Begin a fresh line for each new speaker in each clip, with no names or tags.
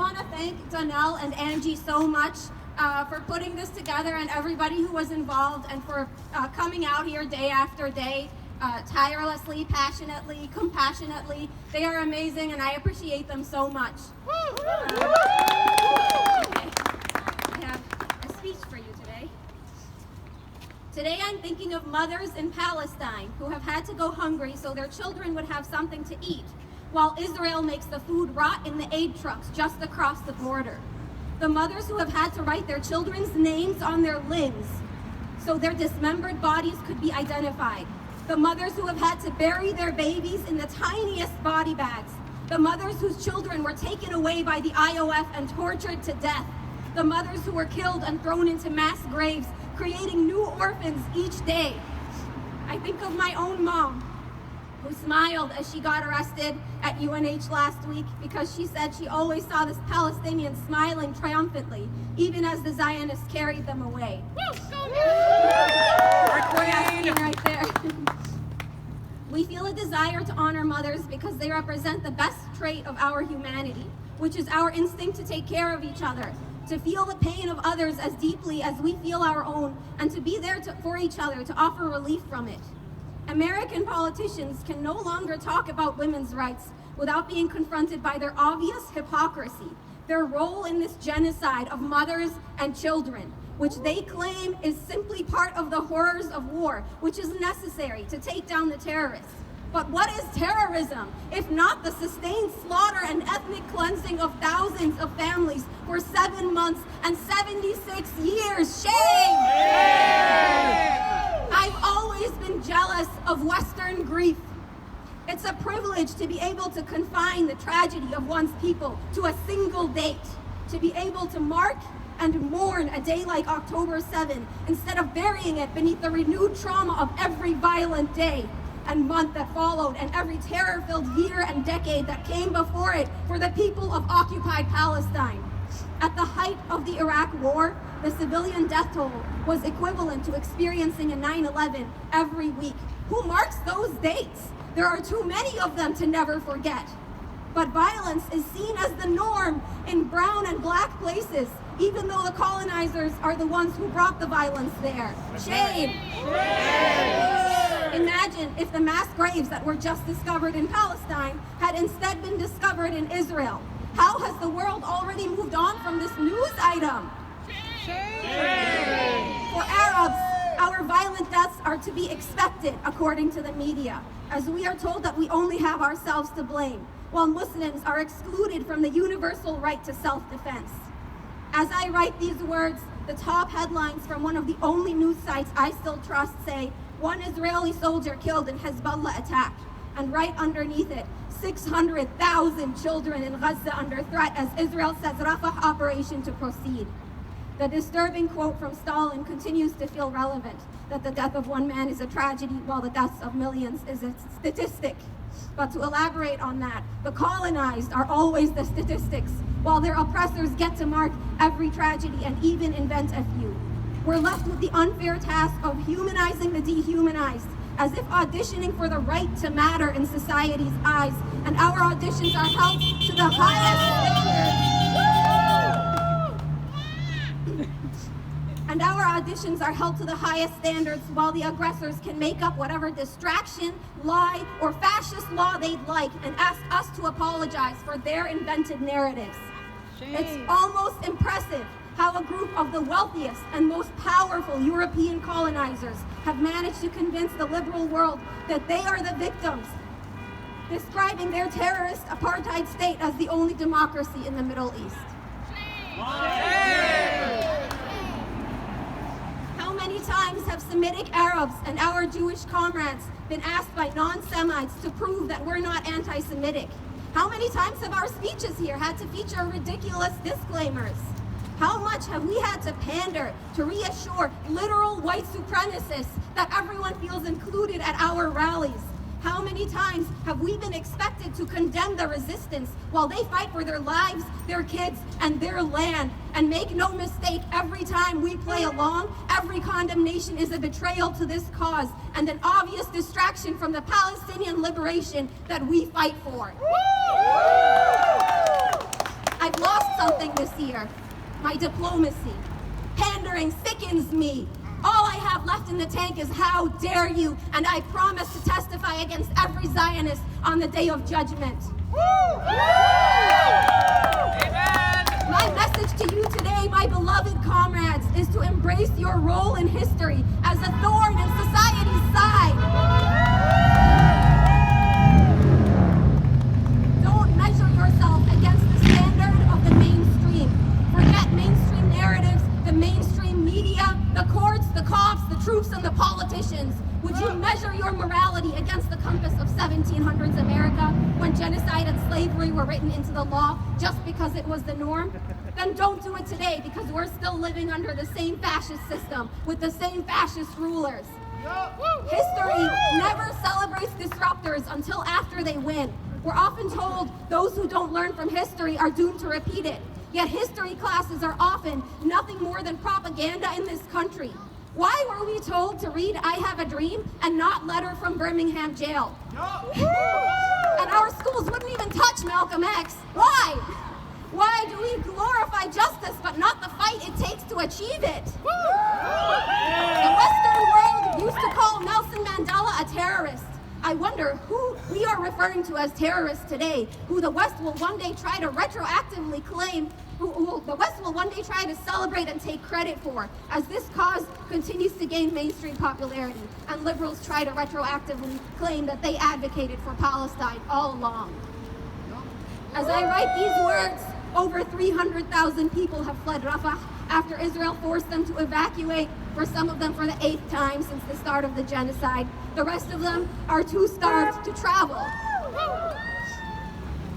want to thank Donnell and Angie so much for putting this together, and everybody who was involved, and for coming out here day after day, tirelessly, passionately, compassionately. They are amazing, and I appreciate them so much. I have a speech for you today. Today I'm thinking of mothers in Palestine who have had to go hungry so their children would have something to eat, while Israel makes the food rot in the aid trucks just across the border. The mothers who have had to write their children's names on their limbs so their dismembered bodies could be identified. The mothers who have had to bury their babies in the tiniest body bags. The mothers whose children were taken away by the IOF and tortured to death. The mothers who were killed and thrown into mass graves, creating new orphans each day. I think of my own mom, who smiled as she got arrested at UNH last week because she said she always saw this Palestinian smiling triumphantly, even as the Zionists carried them away. Right there. We feel a desire to honor mothers because they represent the best trait of our humanity, which is our instinct to take care of each other, to feel the pain of others as deeply as we feel our own, and to be there for each other, to offer relief from it. American politicians can no longer talk about women's rights without being confronted by their obvious hypocrisy, their role in this genocide of mothers and children, which they claim is simply part of the horrors of war, which is necessary to take down the terrorists. But what is terrorism, if not the sustained slaughter and ethnic cleansing of thousands of families for 7 months and 76 years? Shame! I've always been jealous of Western grief. It's a privilege to be able to confine the tragedy of one's people to a single date, to be able to mark and mourn a day like October 7 instead of burying it beneath the renewed trauma of every violent day and month that followed, and every terror-filled year and decade that came before it for the people of occupied Palestine. At the height of the Iraq War, the civilian death toll was equivalent to experiencing a 9/11 every week. Who marks those dates? There are too many of them to never forget. But violence is seen as the norm in brown and black places, even though the colonizers are the ones who brought the violence there. Shame! Imagine if the mass graves that were just discovered in Palestine had instead been discovered in Israel. How has the world already moved on from this news item? For Arabs, our violent deaths are to be expected, according to the media, as we are told that we only have ourselves to blame, while Muslims are excluded from the universal right to self-defense. As I write these words, the top headlines from one of the only news sites I still trust say, one Israeli soldier killed in Hezbollah attack, and right underneath it, 600,000 children in Gaza under threat as Israel says Rafah operation to proceed. The disturbing quote from Stalin continues to feel relevant, that the death of one man is a tragedy while the deaths of millions is a statistic. But to elaborate on that, the colonized are always the statistics, while their oppressors get to mark every tragedy and even invent a few. We're left with the unfair task of humanizing the dehumanized, as if auditioning for the right to matter in society's eyes, and our auditions are held to the highest standards. And our auditions are held to the highest standards while the aggressors can make up whatever distraction, lie, or fascist law they'd like and ask us to apologize for their invented narratives. It's almost impressive how a group of the wealthiest and most powerful European colonizers have managed to convince the liberal world that they are the victims, describing their terrorist apartheid state as the only democracy in the Middle East. How many times have Semitic Arabs and our Jewish comrades been asked by non-Semites to prove that we're not anti-Semitic? How many times have our speeches here had to feature ridiculous disclaimers? How much have we had to pander to reassure literal white supremacists that everyone feels included at our rallies? How many times have we been expected to condemn the resistance while they fight for their lives, their kids, and their land? And make no mistake, every time we play along, every condemnation is a betrayal to this cause and an obvious distraction from the Palestinian liberation that we fight for. I've lost everything this year. My diplomacy. Pandering sickens me. All I have left in the tank is how dare you, and I promise to testify against every Zionist on the day of judgment.
Amen.
My message to you today, my beloved comrades, is to embrace your role in history as a thorn in society's side. Don't measure yourself against the standard of the mainstream. Forget mainstream narratives, the mainstream media, the courts, the cops, the troops, and the politicians. Would you measure your morality against the compass of 1700s America when genocide and slavery were written into the law just because it was the norm? Then don't do it today, because we're still living under the same fascist system with the same fascist rulers. History never celebrates disruptors until after they win. We're often told those who don't learn from history are doomed to repeat it. Yet history classes are often nothing more than propaganda in this country. Why were we told to read I Have a Dream and not Letter from Birmingham Jail? And our schools wouldn't even touch Malcolm X. Why? Why do we glorify justice but not the fight it takes to achieve it? The Western world used to call Nelson Mandela a terrorist. I wonder who we are referring to as terrorists today, who the West will one day try to retroactively claim, who the West will one day try to celebrate and take credit for, as this cause continues to gain mainstream popularity, and liberals try to retroactively claim that they advocated for Palestine all along. As I write these words, over 300,000 people have fled Rafah after Israel forced them to evacuate, for some of them for the 8th time since the start of the genocide. The rest of them are too starved to travel.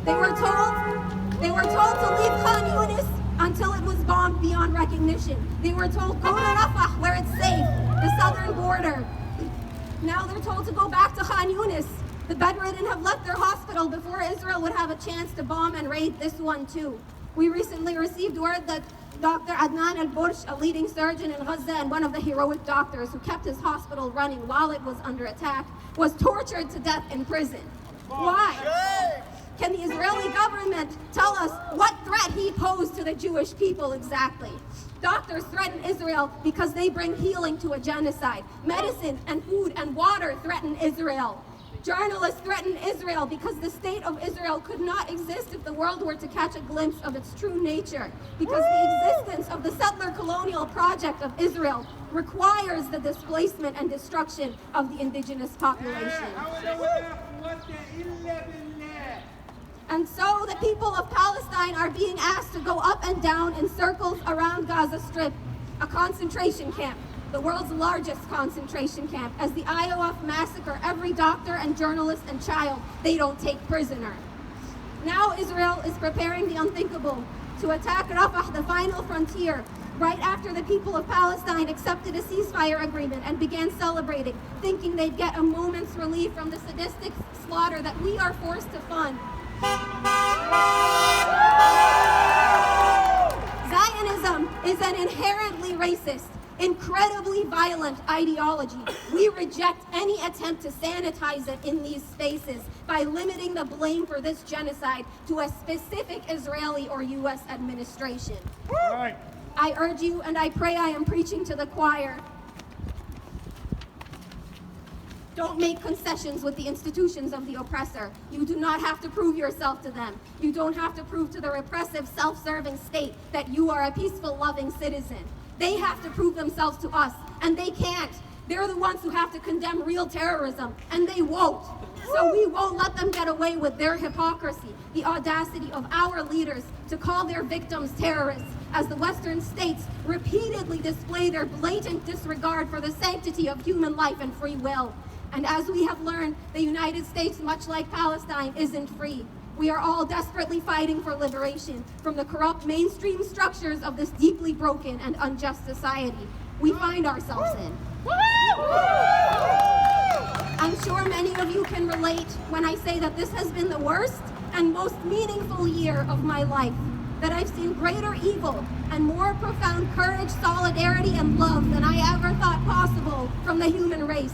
They were told to leave Khan Yunis until it was bombed beyond recognition. They were told, go to Rafah where it's safe, the southern border. Now they're told to go back to Khan Yunis. The bedridden have left their hospital before Israel would have a chance to bomb and raid this one too. We recently received word that Dr. Adnan al-Bursh, a leading surgeon in Gaza and one of the heroic doctors who kept his hospital running while it was under attack, was tortured to death in prison. Why? Can the Israeli government tell us what threat he posed to the Jewish people exactly? Doctors threaten Israel because they bring healing to a genocide. Medicine and food and water threaten Israel. Journalists threaten Israel because the state of Israel could not exist if the world were to catch a glimpse of its true nature. Because the existence of the settler colonial project of Israel requires the displacement and destruction of the indigenous population. And so the people of Palestine are being asked to go up and down in circles around Gaza Strip, a concentration camp, the world's largest concentration camp, as the IOF massacre every doctor and journalist and child they don't take prisoner. Now Israel is preparing the unthinkable to attack Rafah, the final frontier, right after the people of Palestine accepted a ceasefire agreement and began celebrating, thinking they'd get a moment's relief from the sadistic slaughter that we are forced to fund. Zionism is an inherently racist, incredibly violent ideology. We reject any attempt to sanitize it in these spaces by limiting the blame for this genocide to a specific Israeli or U.S. administration.
Right.
I urge you, and I pray I am preaching to the choir, don't make concessions with the institutions of the oppressor. You do not have to prove yourself to them. You don't have to prove to the repressive, self-serving state that you are a peaceful, loving citizen. They have to prove themselves to us, and they can't. They're the ones who have to condemn real terrorism, and they won't. So we won't let them get away with their hypocrisy, the audacity of our leaders to call their victims terrorists, as the Western states repeatedly display their blatant disregard for the sanctity of human life and free will. And as we have learned, the United States, much like Palestine, isn't free. We are all desperately fighting for liberation from the corrupt mainstream structures of this deeply broken and unjust society we find ourselves in. I'm sure many of you can relate when I say that this has been the worst and most meaningful year of my life, that I've seen greater evil and more profound courage, solidarity, and love than I ever thought possible from the human race.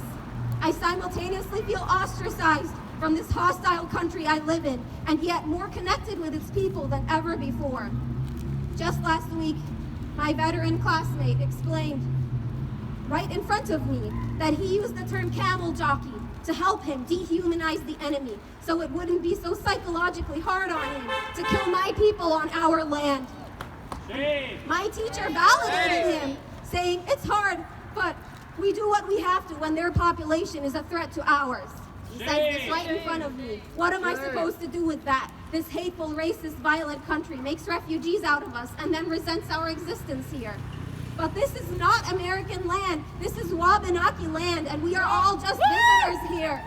I simultaneously feel ostracized from this hostile country I live in, and yet more connected with its people than ever before. Just last week, my veteran classmate explained right in front of me that he used the term camel jockey to help him dehumanize the enemy so it wouldn't be so psychologically hard on him to kill my people on our land. My teacher validated him, saying, it's hard, but we do what we have to when their population is a threat to ours. He says this right in front of me. What am I supposed to do with that? This hateful, racist, violent country makes refugees out of us and then resents our existence here. But this is not American land. This is Wabanaki land, and we are all just visitors here.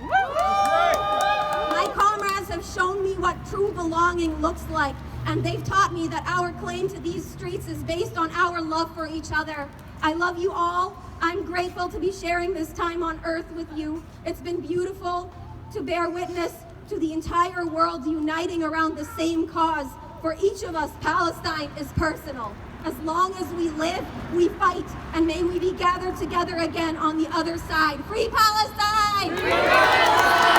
My comrades have shown me what true belonging looks like, and they've taught me that our claim to these streets is based on our love for each other. I love you all. I'm grateful to be sharing this time on Earth with you. It's been beautiful to bear witness to the entire world uniting around the same cause. For each of us, Palestine is personal. As long as we live, we fight, and may we be gathered together again on the other side. Free Palestine! Free Palestine!